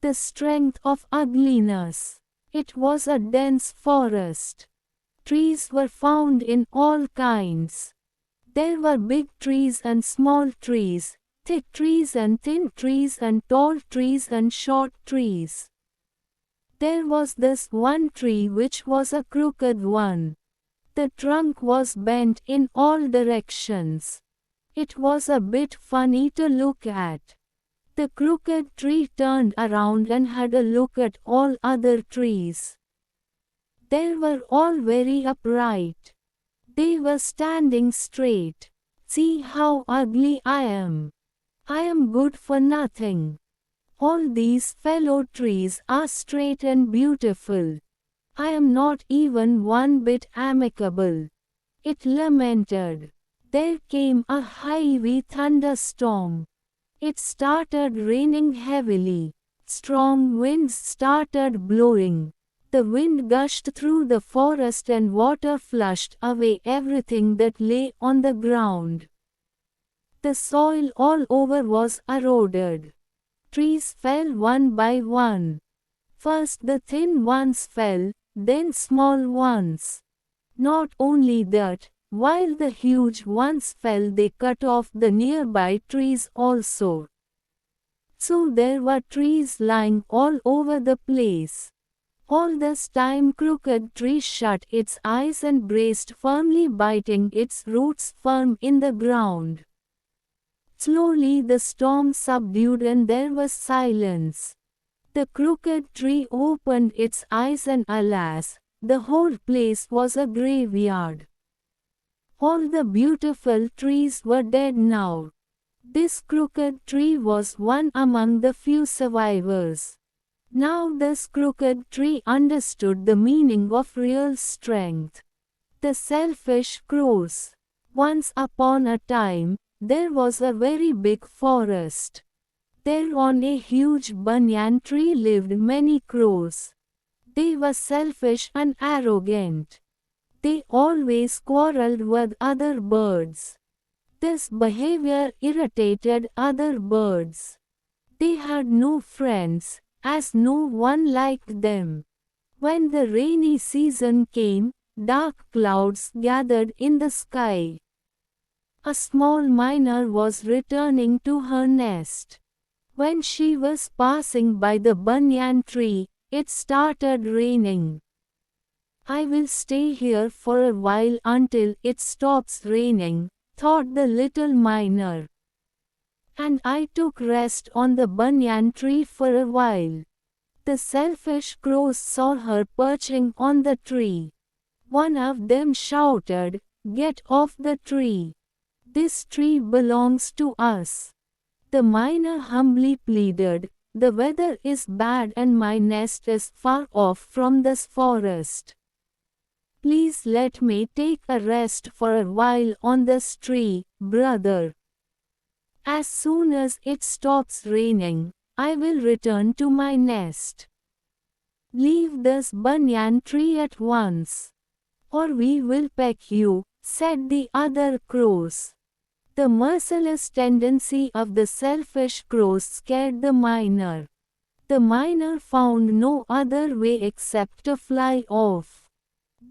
The strength of ugliness. It was a dense forest. Trees were found in all kinds. There were big trees and small trees, thick trees and thin trees and tall trees and short trees. There was this one tree which was a crooked one. The trunk was bent in all directions. It was a bit funny to look at. The crooked tree turned around and had a look at all other trees. They were all very upright. They were standing straight. See how ugly I am. I am good for nothing. All these fellow trees are straight and beautiful. I am not even one bit amicable. It lamented. There came a heavy thunderstorm. It started raining heavily. Strong winds started blowing. The wind gushed through the forest and water flushed away everything that lay on the ground. The soil all over was eroded. Trees fell one by one. First the thin ones fell, then small ones. Not only that, while the huge ones fell, they cut off the nearby trees also. So there were trees lying all over the place. All this time Crooked Tree shut its eyes and braced firmly, biting its roots firm in the ground. Slowly the storm subdued and there was silence. The Crooked Tree opened its eyes and alas, the whole place was a graveyard. All the beautiful trees were dead now. This Crooked Tree was one among the few survivors. Now this Crooked Tree understood the meaning of real strength. The selfish crows. Once upon a time, there was a very big forest. There on a huge banyan tree lived many crows. They were selfish and arrogant. They always quarreled with other birds. This behavior irritated other birds. They had no friends, as no one liked them. When the rainy season came, dark clouds gathered in the sky. A small miner was returning to her nest. When she was passing by the banyan tree, it started raining. I will stay here for a while until it stops raining, thought the little miner. And I took rest on the banyan tree for a while. The selfish crows saw her perching on the tree. One of them shouted, "Get off the tree. This tree belongs to us." The miner humbly pleaded, "The weather is bad and my nest is far off from this forest. Please let me take a rest for a while on this tree, brother. As soon as it stops raining, I will return to my nest. Leave this banyan tree at once, or we will peck you," said the other crows. The merciless tendency of the selfish crows scared the miner. The miner found no other way except to fly off.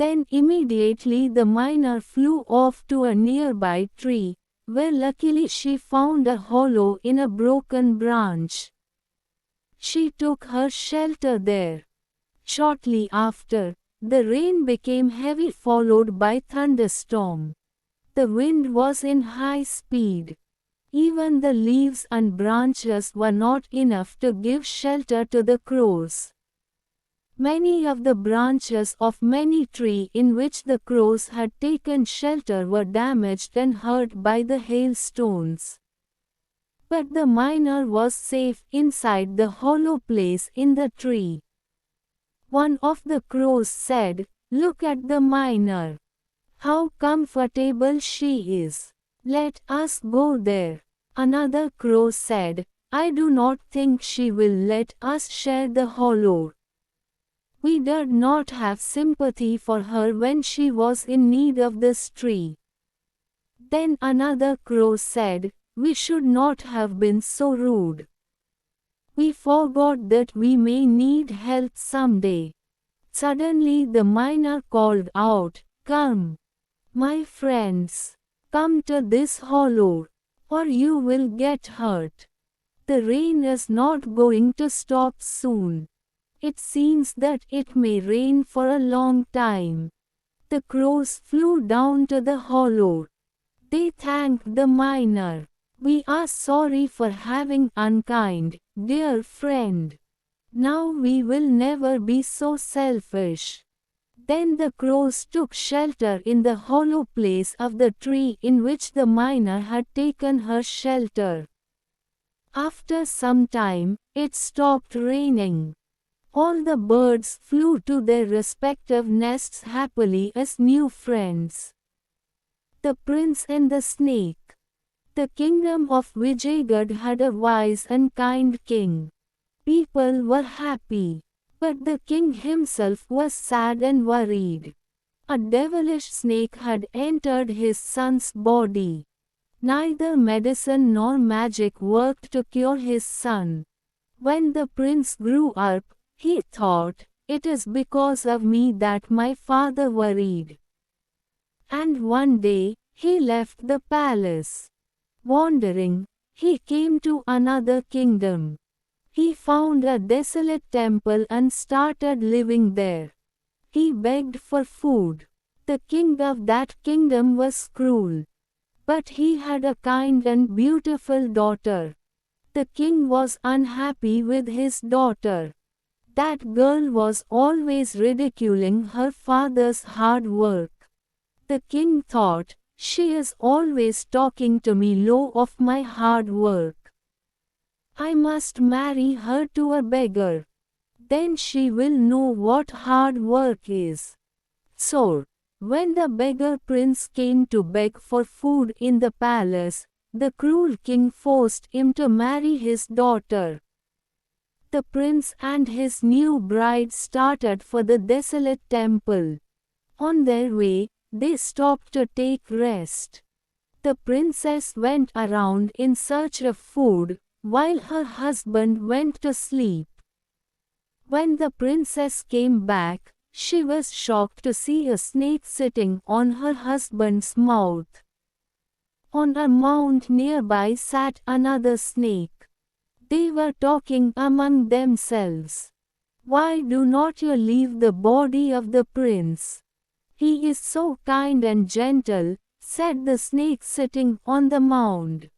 Then immediately the miner flew off to a nearby tree, where luckily she found a hollow in a broken branch. She took her shelter there. Shortly after, the rain became heavy followed by thunderstorm. The wind was in high speed. Even the leaves and branches were not enough to give shelter to the crows. Many of the branches of many trees in which the crows had taken shelter were damaged and hurt by the hailstones. But the miner was safe inside the hollow place in the tree. One of the crows said, "Look at the miner. How comfortable she is. Let us go there." Another crow said, "I do not think she will let us share the hollow. We did not have sympathy for her when she was in need of this tree." Then another crow said, "We should not have been so rude. We forgot that we may need help someday. Suddenly the miner called out, "Come, my friends, come to this hollow, or you will get hurt. The rain is not going to stop soon. It seems that it may rain for a long time." The crows flew down to the hollow. They thanked the miner. "We are sorry for having unkind, dear friend. Now we will never be so selfish." Then the crows took shelter in the hollow place of the tree in which the miner had taken her shelter. After some time, it stopped raining. All the birds flew to their respective nests happily as new friends. The Prince and the Snake. The kingdom of Vijaygarh had a wise and kind king. People were happy, but the king himself was sad and worried. A devilish snake had entered his son's body. Neither medicine nor magic worked to cure his son. When the prince grew up, he thought, "It is because of me that my father worried." And one day, he left the palace. Wandering, he came to another kingdom. He found a desolate temple and started living there. He begged for food. The king of that kingdom was cruel. But he had a kind and beautiful daughter. The king was unhappy with his daughter. That girl was always ridiculing her father's hard work. The king thought, "She is always talking to me low of my hard work. I must marry her to a beggar. Then she will know what hard work is." So, when the beggar prince came to beg for food in the palace, the cruel king forced him to marry his daughter. The prince and his new bride started for the desolate temple. On their way, they stopped to take rest. The princess went around in search of food, while her husband went to sleep. When the princess came back, she was shocked to see a snake sitting on her husband's mouth. On a mound nearby sat another snake. They were talking among themselves. "Why do not you leave the body of the prince? He is so kind and gentle," said the snake sitting on the mound.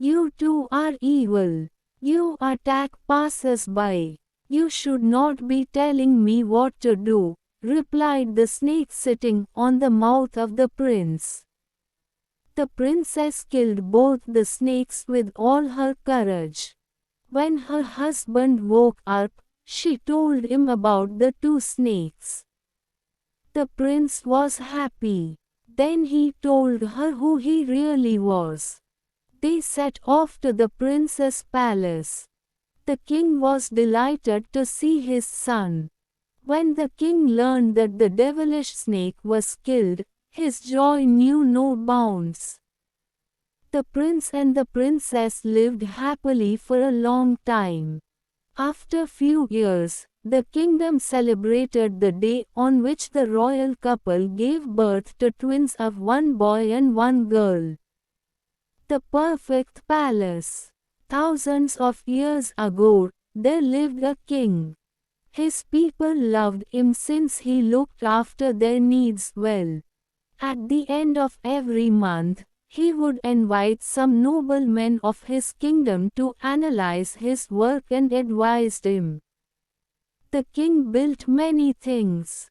"You too are evil. You attack passers-by. You should not be telling me what to do," replied the snake sitting on the mouth of the prince. The princess killed both the snakes with all her courage. When her husband woke up, she told him about the two snakes. The prince was happy. Then he told her who he really was. They set off to the prince's palace. The king was delighted to see his son. When the king learned that the devilish snake was killed, his joy knew no bounds. The prince and the princess lived happily for a long time. After few years, the kingdom celebrated the day on which the royal couple gave birth to twins of one boy and one girl. The perfect palace. Thousands of years ago, there lived a king. His people loved him since he looked after their needs well. At the end of every month, he would invite some noblemen of his kingdom to analyze his work and advised him. The king built many things.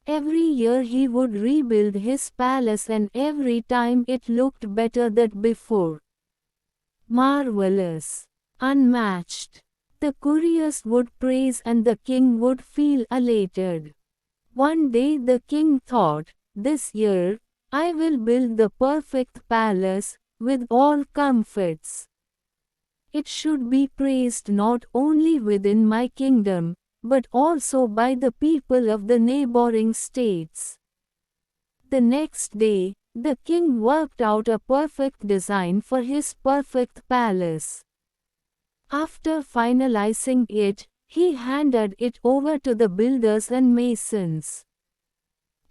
Every year he would rebuild his palace and every time it looked better than before. Marvelous. Unmatched. The couriers would praise and the king would feel elated. One day the king thought, "This year, I will build the perfect palace, with all comforts. It should be praised not only within my kingdom, but also by the people of the neighboring states." The next day, the king worked out a perfect design for his perfect palace. After finalizing it, he handed it over to the builders and masons.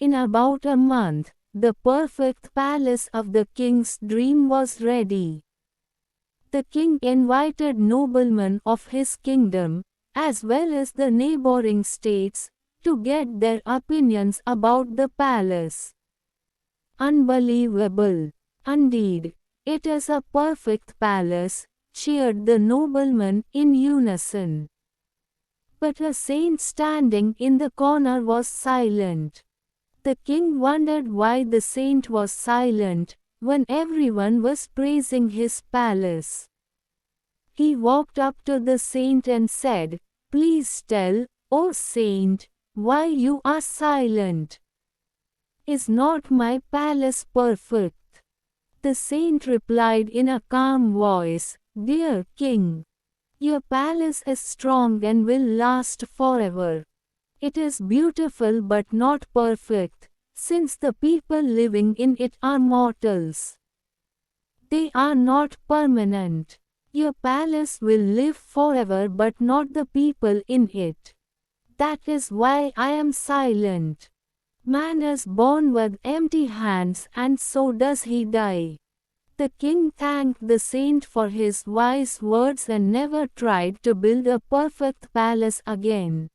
In about a month, the perfect palace of the king's dream was ready. The king invited noblemen of his kingdom, as well as the neighboring states, to get their opinions about the palace. Unbelievable! Indeed, it is a perfect palace, cheered the noblemen in unison. But a saint standing in the corner was silent. The king wondered why the saint was silent, when everyone was praising his palace. He walked up to the saint and said, "Please tell, O saint, why you are silent. Is not my palace perfect?" The saint replied in a calm voice, "Dear king, your palace is strong and will last forever. It is beautiful but not perfect, since the people living in it are mortals. They are not permanent. Your palace will live forever but not the people in it. That is why I am silent. Man is born with empty hands and so does he die." The king thanked the saint for his wise words and never tried to build a perfect palace again.